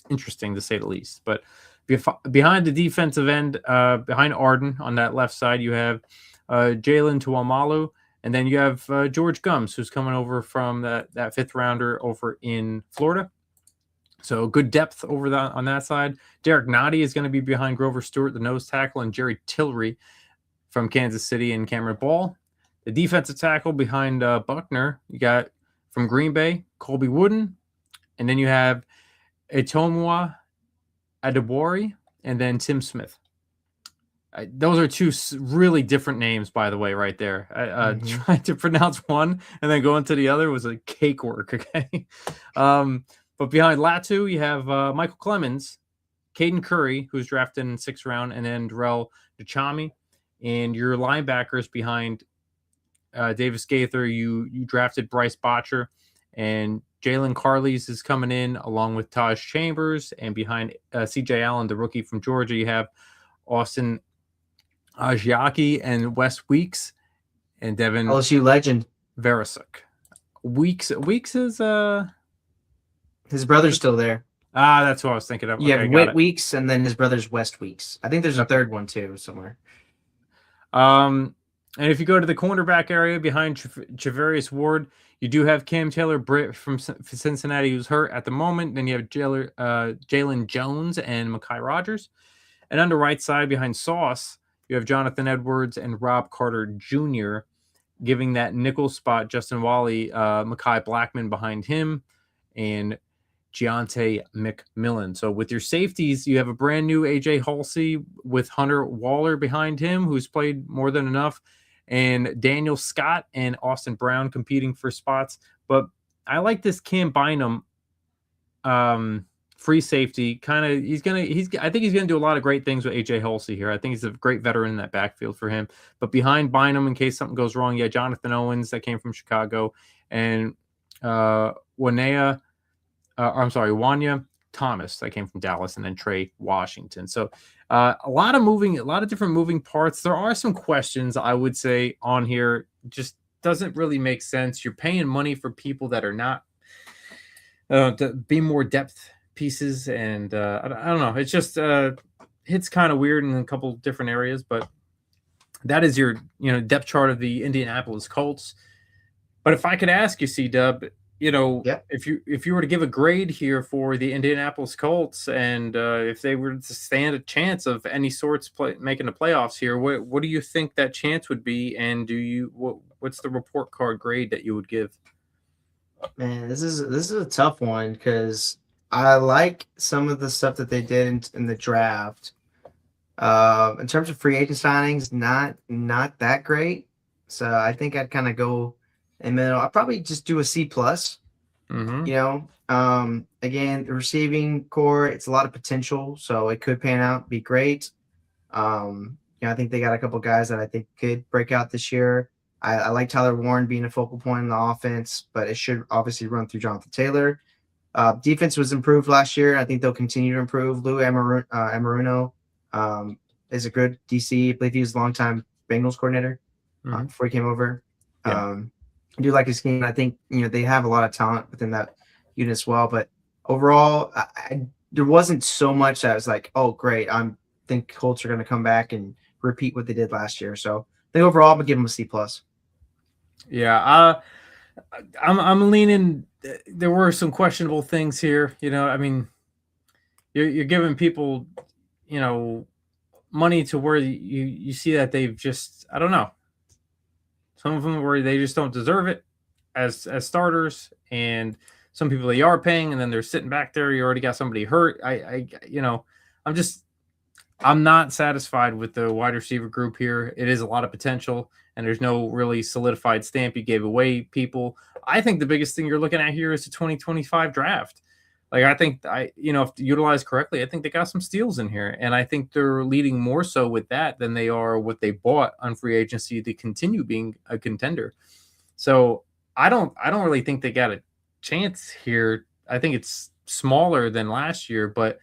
interesting to say the least. But behind the defensive end, behind Arden on that left side, you have Jalen Tuamalu, and then you have George Gums, who's coming over from that 5th rounder over in Florida. So good depth over on that side. Derek Nottie is going to be behind Grover Stewart, the nose tackle, and Jerry Tillery from Kansas City, and Cameron Ball. The defensive tackle behind Buckner, you got from Green Bay, Colby Wooden. And then you have Etomua Adebori, and then Tim Smith. Those are 2 really different names, by the way, right there. Trying to pronounce one and then going to the other was a cakework, okay? But behind Latu, you have Michael Clemens, Caden Curry, who's drafted in the 6th round, and then Darrell Duchami. And your linebackers behind Davis Gaither, you drafted Bryce Botcher, and Jalen Carleys is coming in along with Taj Chambers. And behind CJ Allen, the rookie from Georgia, you have Austin Ajiaki and Wes Weeks and Devin LSU legend Verasuk. Weeks is his brother's still there. That's what I was thinking of. You have Whit Weeks, and then his brother's West Weeks. I think there's a 3rd one too somewhere. And if you go to the cornerback area behind Travarius Ward, you do have Cam Taylor-Britt from Cincinnati, who's hurt at the moment. Then you have Jalen Jones and Mekhi Rogers. And on the right side behind Sauce, you have Jonathan Edwards and Rob Carter Jr., giving that nickel spot Justin Wally, Mekhi Blackman behind him, and Giante McMillan. So with your safeties, you have a brand new AJ Halsey with Hunter Waller behind him, who's played more than enough, and Daniel Scott and Austin Brown competing for spots. But I like this Cam Bynum free safety. I think he's gonna do a lot of great things with AJ Halsey here. I think he's a great veteran in that backfield for him. But behind Bynum, in case something goes wrong, Jonathan Owens that came from Chicago, and Wanya Thomas that came from Dallas, and then Trey Washington. So a lot of different moving parts. There are some questions I would say on here. Just doesn't really make sense. You're paying money for people that are not to be more depth pieces, and I don't know. It's just it's kind of weird in a couple different areas, but that is your depth chart of the Indianapolis Colts. But if I could ask you, C-Dub, if you were to give a grade here for the Indianapolis Colts, and if they were to stand a chance of any sorts making the playoffs here, what do you think that chance would be? And what's the report card grade that you would give? Man, this is a tough one because I like some of the stuff that they did in the draft. In terms of free agent signings, not that great. So I think I'd kind of go in the middle. I'll probably just do a C plus. Mm-hmm. You know, again, the receiving core, it's a lot of potential, so it could pan out, be great. You know, I think they got a couple guys that I think could break out this year. I like Tyler Warren being a focal point in the offense, but it should obviously run through Jonathan Taylor. Defense was improved last year. I think they'll continue to improve. Lou Amaruno is a good DC. I believe he was a longtime Bengals coordinator before he came over. Yeah. I do like his game. I think, you know, they have a lot of talent within that unit as well. But overall, there wasn't so much that I was like, oh, great. I think Colts are going to come back and repeat what they did last year. So I think overall, I'm going to give them a C plus. Yeah. I'm leaning. There were some questionable things here. You know, I mean, you're giving people, you know, money to where you see that they've just, I don't know. Some of them where they just don't deserve it as starters, and some people they are paying, and then they're sitting back there. You already got somebody hurt. You know, I'm not satisfied with the wide receiver group here. It is a lot of potential, and there's no really solidified stamp. You gave away people. I think the biggest thing you're looking at here is the 2025 draft. Like, I think if utilized correctly, I think they got some steals in here, and I think they're leading more so with that than they are what they bought on free agency to continue being a contender. So I don't really think they got a chance here. I think it's smaller than last year, but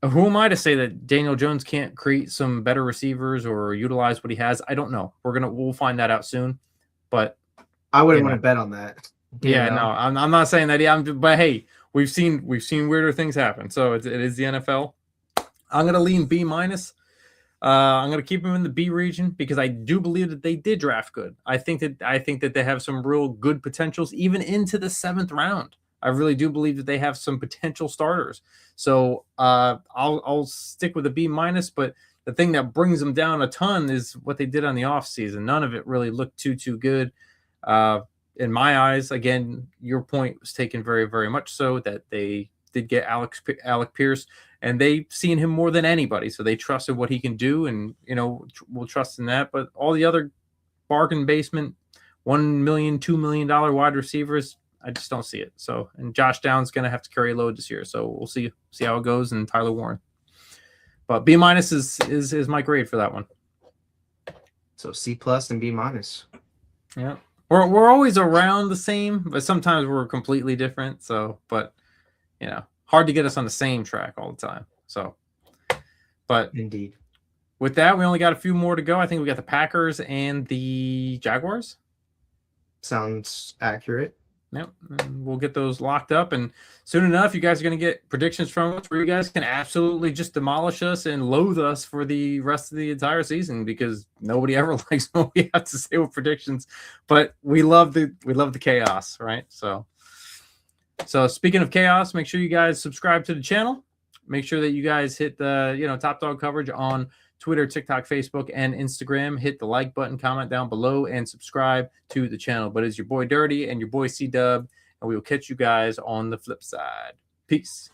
who am I to say that Daniel Jones can't create some better receivers or utilize what he has? I don't know. We'll find that out soon, but I wouldn't want to bet on that. Yeah, no, I'm not saying that. Yeah, but hey, we've seen weirder things happen. So it is the NFL. I'm gonna lean B minus. I'm gonna keep them in the B region because I do believe that they did draft good. I think that they have some real good potentials even into the 7th round. I really do believe that they have some potential starters. So I'll stick with a B minus. But the thing that brings them down a ton is what they did on the offseason. None of it really looked too good. In my eyes, again, your point was taken very, very much so that they did get Alec Pierce, and they've seen him more than anybody. So they trusted what he can do, and, you know, we'll trust in that. But all the other bargain basement, $1 million, $2 million wide receivers, I just don't see it. So, and Josh Downs going to have to carry a load this year. So we'll see how it goes, and Tyler Warren. But B minus is my grade for that one. So C plus and B minus. Yeah. We're always around the same, but sometimes we're completely different. So, but, you know, hard to get us on the same track all the time. So, but indeed, with that, we only got a few more to go. I think we got the Packers and the Jaguars. Sounds accurate. Yep. And we'll get those locked up, and soon enough, you guys are going to get predictions from us where you guys can absolutely just demolish us and loathe us for the rest of the entire season, because nobody ever likes what we have to say with predictions, but we love the chaos, right? So speaking of chaos, make sure you guys subscribe to the channel. Make sure that you guys hit the Top Dog coverage on Twitter, TikTok, Facebook, and Instagram. Hit the like button, comment down below, and subscribe to the channel. But it's your boy Dirty and your boy C-Dub, and we will catch you guys on the flip side. Peace.